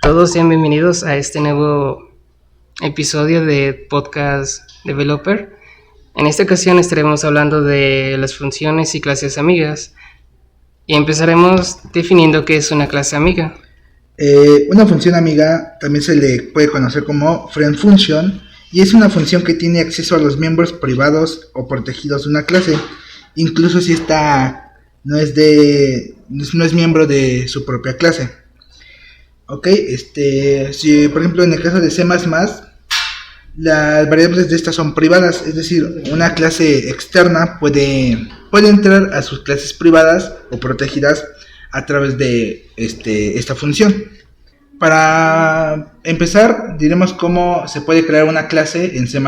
Todos sean bienvenidos a este nuevo episodio de Podcast Developer. En esta ocasión estaremos hablando de las funciones y clases amigas y empezaremos definiendo qué es una clase amiga. Una función amiga también se le puede conocer como friend function y es una función que tiene acceso a los miembros privados o protegidos de una clase, incluso si esta no es miembro de su propia clase. Ok, si por ejemplo en el caso de C++, las variables de estas son privadas, es decir, una clase externa puede entrar a sus clases privadas o protegidas a través de esta función. Para empezar, diremos cómo se puede crear una clase en C++.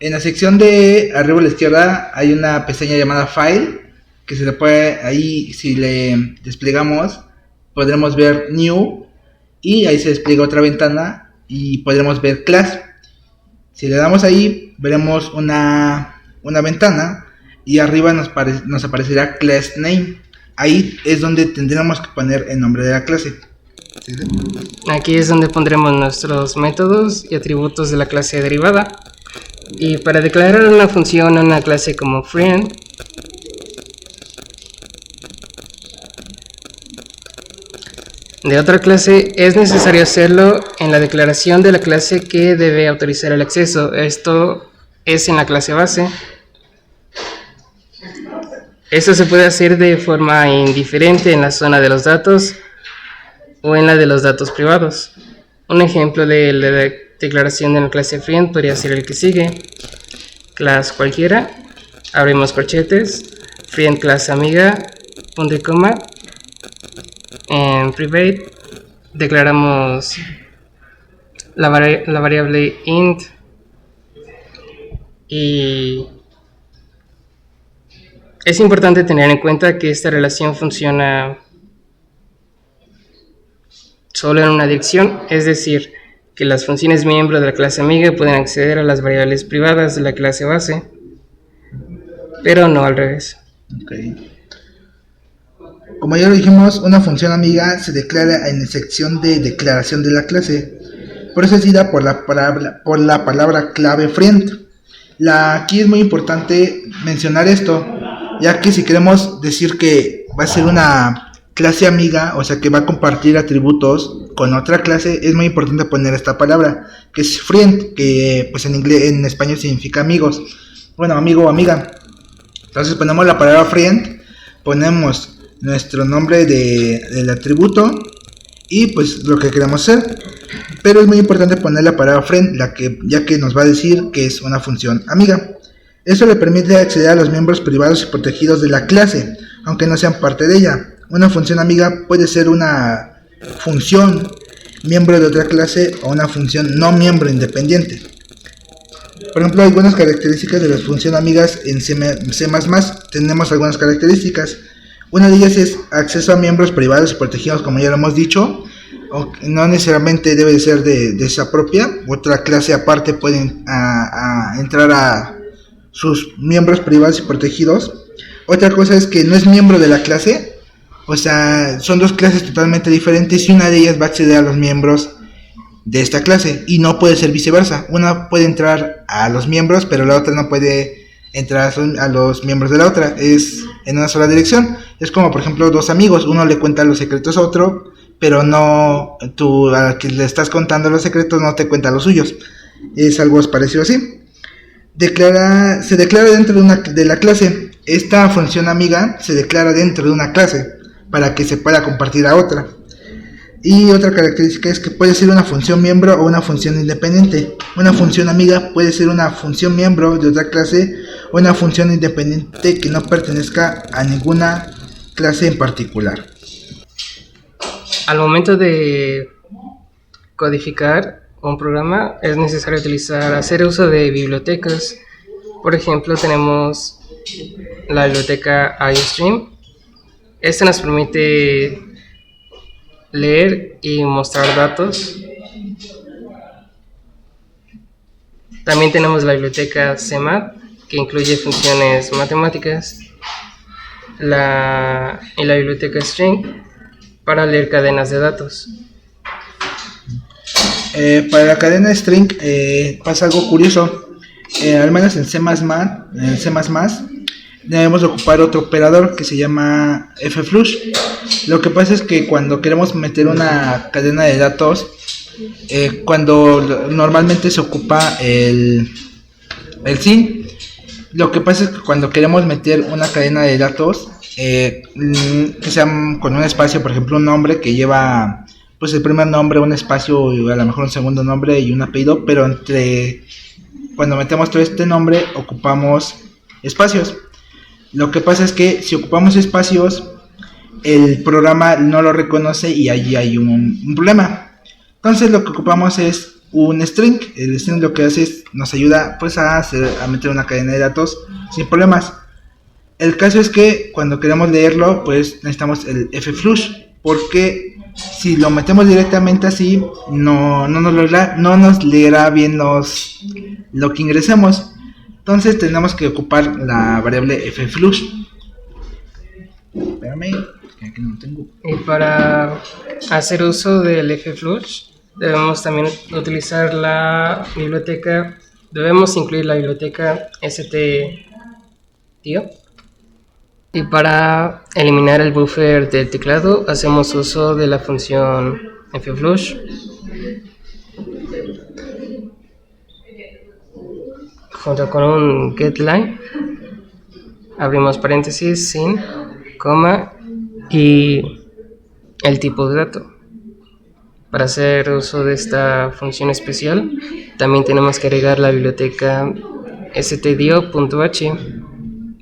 En la sección de arriba a la izquierda hay una pestaña llamada File, que se le puede, ahí si le desplegamos, podremos ver New, y ahí se despliega otra ventana y podremos ver Class. Si le damos ahí, veremos una ventana y arriba nos aparecerá Class Name. Ahí es donde tendremos que poner el nombre de la clase. ¿Sí? Aquí es donde pondremos nuestros métodos y atributos de la clase derivada. Y para declarar una función o una clase como friend, de otra clase, es necesario hacerlo en la declaración de la clase que debe autorizar el acceso. Esto es en la clase base. Esto se puede hacer de forma indiferente en la zona de los datos o en la de los datos privados. Un ejemplo de la declaración de la clase friend podría ser el que sigue. Class cualquiera, abrimos corchetes, friend class amiga, punto y coma. En private declaramos la variable int y es importante tener en cuenta que esta relación funciona solo en una dirección, es decir, que las funciones miembro de la clase amiga pueden acceder a las variables privadas de la clase base, pero no al revés. Okay. Como ya lo dijimos, una función amiga se declara en la sección de declaración de la clase, precedida por la palabra clave friend. Aquí es muy importante mencionar esto, ya que si queremos decir que va a ser una clase amiga, o sea que va a compartir atributos con otra clase, es muy importante poner esta palabra, que es friend, que pues en español significa amigos, bueno, amigo o amiga. Entonces ponemos la palabra friend, ponemos nuestro nombre del atributo y pues lo que queremos hacer, pero es muy importante poner la palabra friend, ya que nos va a decir que es una función amiga. Eso le permite acceder a los miembros privados y protegidos de la clase, aunque no sean parte de ella. Una función amiga puede ser una función miembro de otra clase o una función no miembro independiente. Por ejemplo, algunas características de las funciones amigas en C++. Tenemos algunas características. Una de ellas es acceso a miembros privados y protegidos, como ya lo hemos dicho. No necesariamente debe de ser de esa propia. Otra clase aparte puede entrar a sus miembros privados y protegidos. Otra cosa es que no es miembro de la clase. O sea, son dos clases totalmente diferentes y una de ellas va a acceder a los miembros de esta clase y no puede ser viceversa. Una puede entrar a los miembros, pero la otra no puede entrar a los miembros de la otra. Es en una sola dirección. Es como por ejemplo dos amigos, uno le cuenta los secretos a otro, pero no, tú a que le estás contando los secretos no te cuenta los suyos. Es algo parecido así. Se declara dentro de la clase. Esta función amiga se declara dentro de una clase para que se pueda compartir a otra. Y otra característica es que puede ser una función miembro o una función independiente. Una función amiga puede ser una función miembro de otra clase o una función independiente que no pertenezca a ninguna clase en particular. Al momento de codificar un programa es necesario hacer uso de bibliotecas. Por ejemplo, tenemos la biblioteca IOStream. Esta nos permite leer y mostrar datos. También tenemos la biblioteca CMAT, que incluye funciones matemáticas, y la biblioteca String para leer cadenas de datos. Para la cadena string pasa algo curioso. Al menos en C++, debemos ocupar otro operador que se llama fflush. Lo que pasa es que cuando queremos meter una cadena de datos, cuando normalmente se ocupa el sin, lo que pasa es que cuando queremos meter una cadena de datos, que sea con un espacio, por ejemplo un nombre que lleva pues el primer nombre, un espacio y a lo mejor un segundo nombre y un apellido, pero cuando metemos todo este nombre ocupamos espacios. Lo que pasa es que si ocupamos espacios, el programa no lo reconoce y allí hay un problema. Entonces lo que ocupamos es un string. El string lo que hace es nos ayuda pues a meter una cadena de datos sin problemas. El caso es que cuando queremos leerlo pues necesitamos el fflush, porque si lo metemos directamente así no nos leerá bien lo que ingresemos. Entonces tenemos que ocupar la variable fflush. Espérame, que aquí no tengo. Y para hacer uso del fflush debemos también utilizar debemos incluir la biblioteca stdio. Y para eliminar el buffer del teclado hacemos uso de la función fflush. Junto con un getLine, abrimos paréntesis, sin, coma y el tipo de dato. Para hacer uso de esta función especial, también tenemos que agregar la biblioteca stdio.h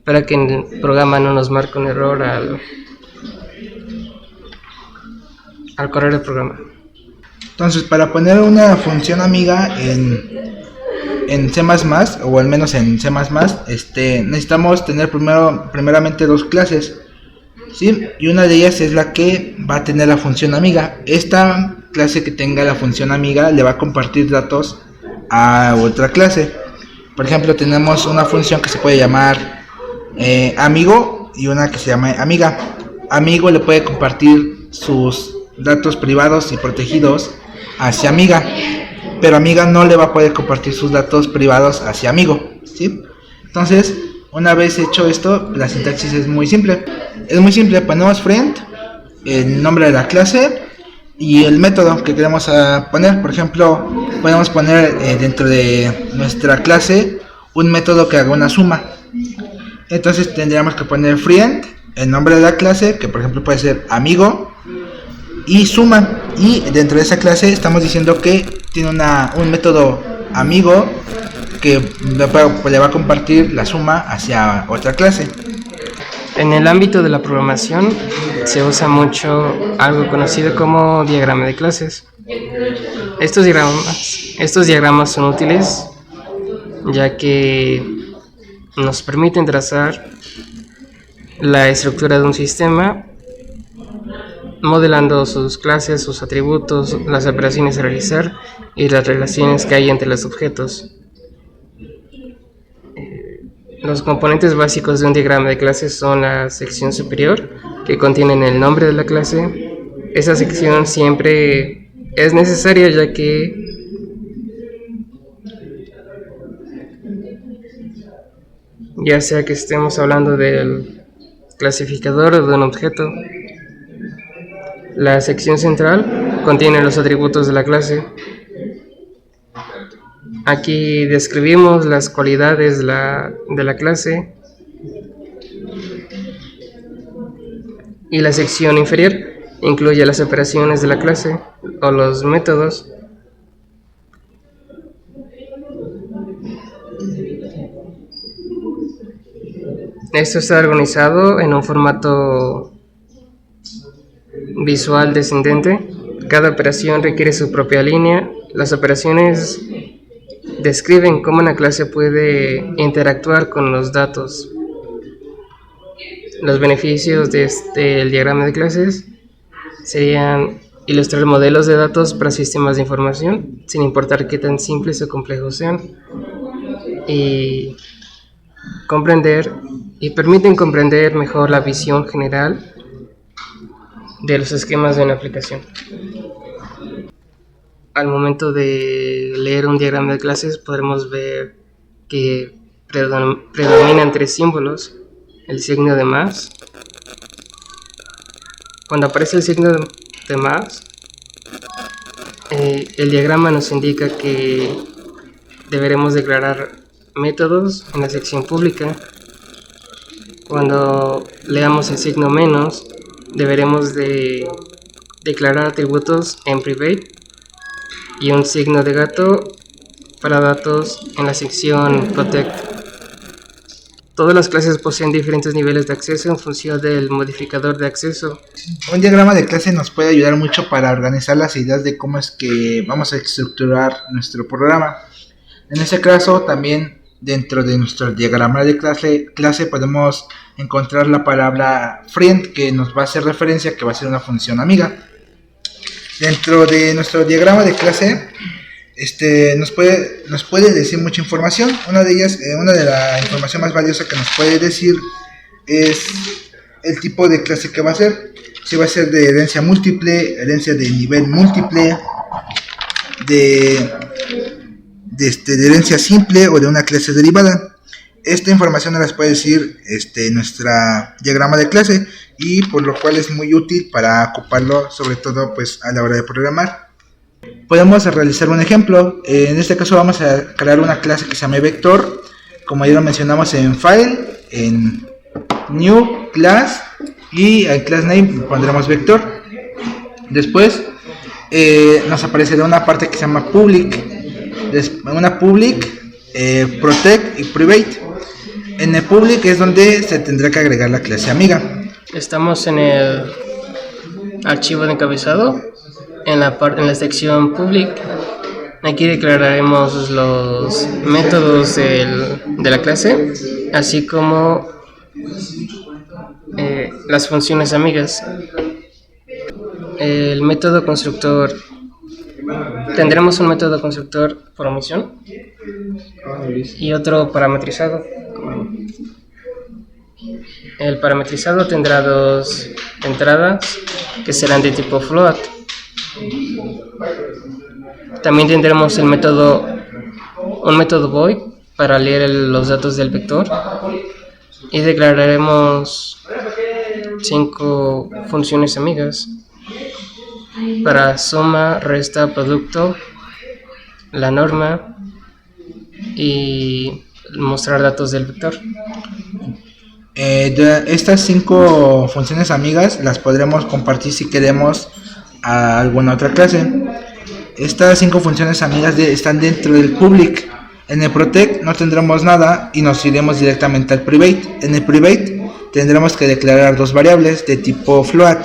para que el programa no nos marque un error al correr el programa. Entonces, para poner una función amiga en C++, o al menos en C++, necesitamos tener primeramente dos clases, ¿sí? Y una de ellas es la que va a tener la función amiga. Esta clase que tenga la función amiga le va a compartir datos a otra clase. Por ejemplo, tenemos una función que se puede llamar amigo y una que se llama amiga. Amigo le puede compartir sus datos privados y protegidos hacia amiga, pero amiga no le va a poder compartir sus datos privados hacia amigo, ¿sí? Entonces, una vez hecho esto, la sintaxis es muy simple. Ponemos friend, el nombre de la clase y el método que queremos poner. Por ejemplo, podemos poner dentro de nuestra clase un método que haga una suma. Entonces tendríamos que poner friend, el nombre de la clase, que por ejemplo puede ser amigo, y suma. Y dentro de esa clase estamos diciendo que tiene un método amigo que le va a compartir la suma hacia otra clase. En el ámbito de la programación se usa mucho algo conocido como diagrama de clases. Estos diagramas son útiles ya que nos permiten trazar la estructura de un sistema, modelando sus clases, sus atributos, las operaciones a realizar y las relaciones que hay entre los objetos. Los componentes básicos de un diagrama de clases son la sección superior, que contiene el nombre de la clase. Esa sección siempre es necesaria ya que ya sea que estemos hablando del clasificador o de un objeto. La sección central contiene los atributos de la clase. Aquí describimos las cualidades de la clase. Y la sección inferior incluye las operaciones de la clase o los métodos. Esto está organizado en un formato visual descendente. Cada operación requiere su propia línea. Las operaciones describen cómo una clase puede interactuar con los datos. Los beneficios de el diagrama de clases serían ilustrar modelos de datos para sistemas de información, sin importar qué tan simples o complejos sean, y permiten comprender mejor la visión general de los esquemas de una aplicación. Al momento de leer un diagrama de clases podremos ver que predominan tres símbolos: el signo de más. Cuando aparece el signo de más, el diagrama nos indica que deberemos declarar métodos en la sección pública. Cuando leamos el signo menos, deberemos de declarar atributos en private y un signo de gato para datos en la sección protect. Todas las clases poseen diferentes niveles de acceso en función del modificador de acceso. Un diagrama de clase nos puede ayudar mucho para organizar las ideas de cómo es que vamos a estructurar nuestro programa. En este caso, también dentro de nuestro diagrama de clase podemos encontrar la palabra friend, que nos va a hacer referencia que va a ser una función amiga. Dentro de nuestro diagrama de clase nos puede decir mucha información. Una de ellas, una de la información más valiosa que nos puede decir es el tipo de clase que va a ser. Si va a ser de herencia múltiple, herencia de nivel múltiple, de herencia simple o de una clase derivada. Esta información nos las puede decir nuestra diagrama de clase, y por lo cual es muy útil para ocuparlo, sobre todo pues a la hora de programar. Podemos realizar un ejemplo. En este caso vamos a crear una clase que se llame vector, como ya lo mencionamos en file, en new class, y en class name pondremos vector. Después nos aparecerá una parte que se llama public, una public, protect y private. En el public es donde se tendrá que agregar la clase amiga. Estamos en el archivo de encabezado, en la sección public. Aquí declararemos los métodos de la clase, así como las funciones amigas. El método constructor, tendremos un método constructor por omisión y otro parametrizado. El parametrizado tendrá dos entradas que serán de tipo float. También tendremos un método void para leer los datos del vector, y declararemos 5 funciones amigas para suma, resta, producto, la norma y mostrar datos del vector. Estas 5 funciones amigas las podremos compartir si queremos a alguna otra clase. Estas 5 funciones amigas están dentro del public. En el protect no tendremos nada y nos iremos directamente al private. En el private tendremos que declarar 2 variables de tipo float.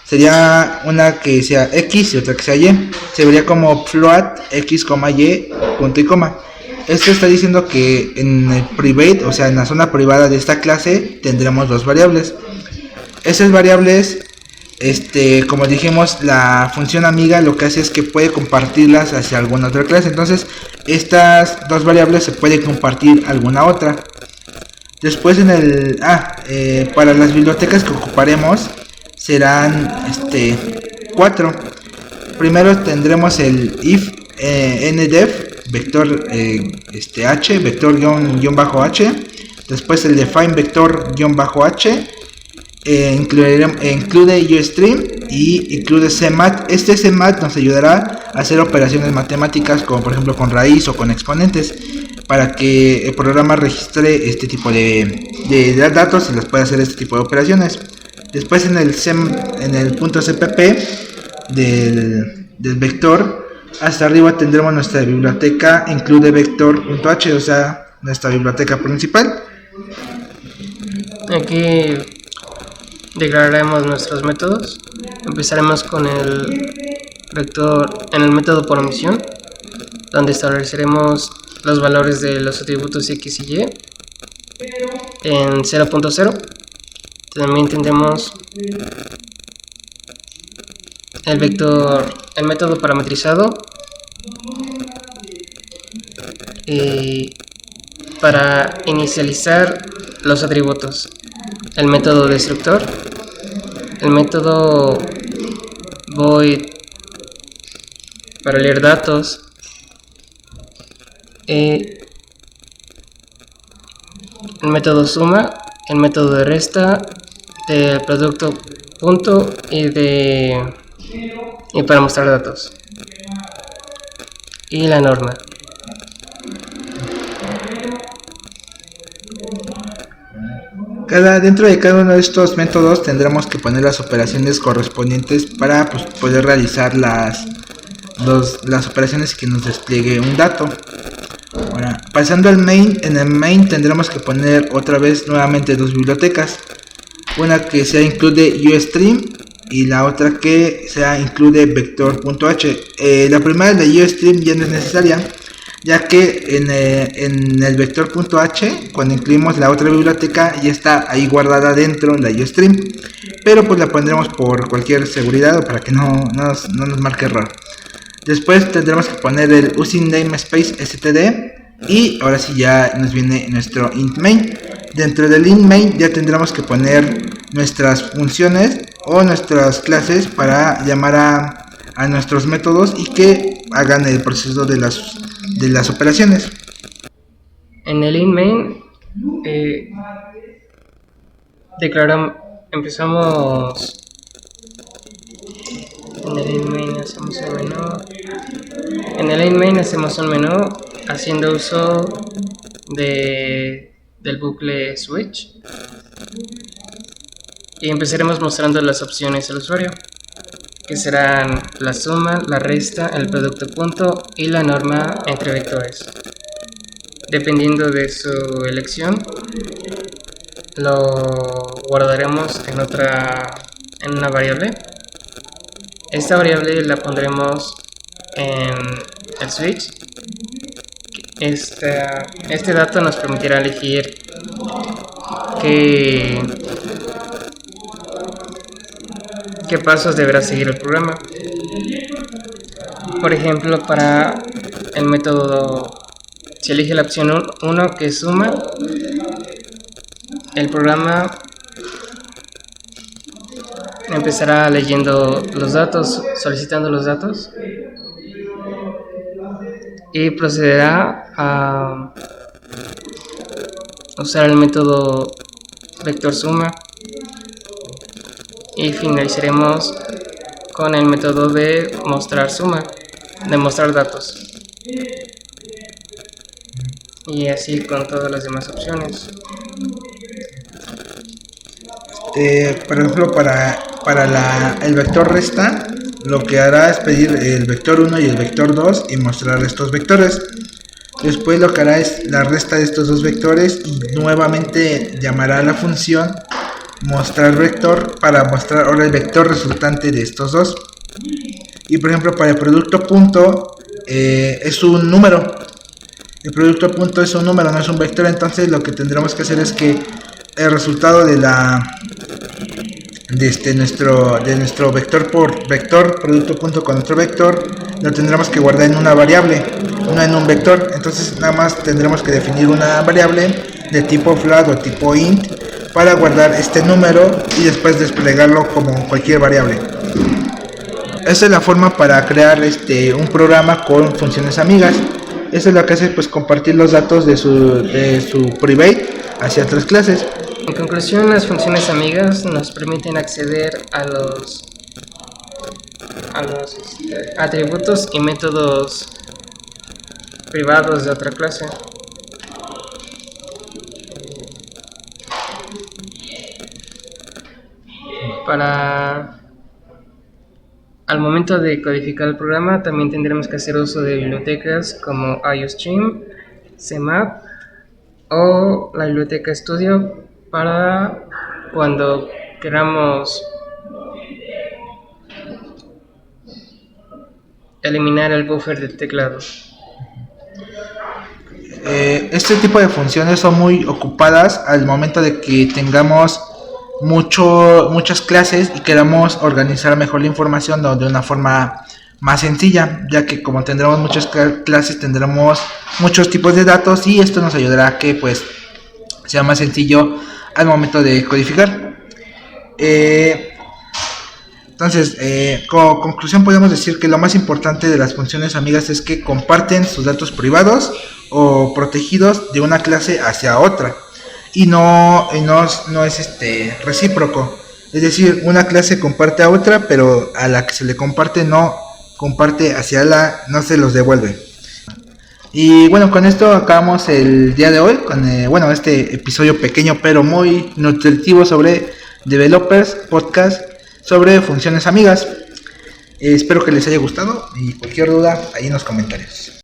Sería una que sea x y otra que sea y. Se vería como float x, y, punto y coma. Esto está diciendo que en el private, o sea en la zona privada de esta clase, tendremos 2 variables. Esas variables, como dijimos, la función amiga lo que hace es que puede compartirlas hacia alguna otra clase. Entonces estas 2 variables se puede compartir alguna otra. Después para las bibliotecas que ocuparemos serán 4. Primero tendremos el if ndef vector h, vector -h. Después el define vector -h, include uStream y include cmat. Este cmat nos ayudará a hacer operaciones matemáticas, como por ejemplo con raíz o con exponentes, para que el programa registre este tipo de datos y les pueda hacer este tipo de operaciones. Después en el punto cpp del vector, hasta arriba tendremos nuestra biblioteca include vector.h, o sea nuestra biblioteca principal. Aquí declararemos nuestros métodos. Empezaremos con el vector en el método por omisión, donde estableceremos los valores de los atributos x y y en 0.0. También tendremos el método parametrizado para inicializar los atributos, el método destructor el método void para leer datos, el método suma, el método de resta, del producto punto y para mostrar datos, y la norma. Dentro de cada uno de estos métodos tendremos que poner las operaciones correspondientes para poder realizar las operaciones que nos despliegue un dato. Ahora, pasando al main, en el main tendremos que poner otra vez nuevamente dos bibliotecas, una que sea include uStream y la otra que sea include vector.h. La primera de uStream ya no es necesaria, ya que en el vector.h, cuando incluimos la otra biblioteca, ya está ahí guardada dentro la uStream, pero pues la pondremos por cualquier seguridad o para que no nos marque error. Después tendremos que poner el using namespace std, y ahora sí ya nos viene nuestro int main. Dentro del int main ya tendremos que poner nuestras funciones o nuestras clases para llamar a nuestros métodos y que hagan el proceso de las operaciones. En el int main empezamos. En el int main hacemos un menú. En el int main hacemos un menú haciendo uso del bucle switch, y empezaremos mostrando las opciones al usuario, que serán la suma, la resta, el producto punto y la norma entre vectores. Dependiendo de su elección, lo guardaremos en una variable. Esta variable la pondremos en el switch. Este dato nos permitirá elegir qué pasos deberá seguir el programa. Por ejemplo, para el método, si elige la opción 1 que suma, el programa empezará leyendo los datos, solicitando los datos, y procederá a usar el método vector suma, y finalizaremos con el método de mostrar suma, de mostrar datos, y así con todas las demás opciones. Por ejemplo, para el vector resta, lo que hará es pedir el vector 1 y el vector 2 y mostrar estos vectores. Después lo que hará es la resta de estos dos vectores y nuevamente llamará a la función mostrar vector para mostrar ahora el vector resultante de estos dos. Y por ejemplo, para el producto punto es un número. El producto punto es un número, no es un vector. Entonces lo que tendremos que hacer es que el resultado de nuestro vector por vector, producto punto con nuestro vector, lo tendremos que guardar en una variable, no en un vector. Entonces nada más tendremos que definir una variable de tipo float o tipo int para guardar este número y después desplegarlo como cualquier variable. Esa es la forma para crear un programa con funciones amigas. Eso es lo que hace, pues, compartir los datos de su private hacia otras clases. En conclusión, las funciones amigas nos permiten acceder a los atributos y métodos privados de otra clase. Al momento de codificar el programa, también tendremos que hacer uso de bibliotecas como iostream, cmap o la biblioteca Studio para cuando queramos eliminar el buffer del teclado. Este tipo de funciones son muy ocupadas al momento de que tengamos muchas clases y queramos organizar mejor la información de una forma más sencilla, ya que como tendremos muchas clases tendremos muchos tipos de datos y esto nos ayudará a que, pues, sea más sencillo al momento de codificar. Entonces, como conclusión podemos decir que lo más importante de las funciones amigas es que comparten sus datos privados o protegidos de una clase hacia otra y no es recíproco. Es decir, una clase comparte a otra, pero a la que se le comparte no comparte hacia no se los devuelve. Y bueno, con esto acabamos el día de hoy con este episodio pequeño pero muy nutritivo sobre Developers Podcast sobre funciones amigas. Espero que les haya gustado y cualquier duda ahí en los comentarios.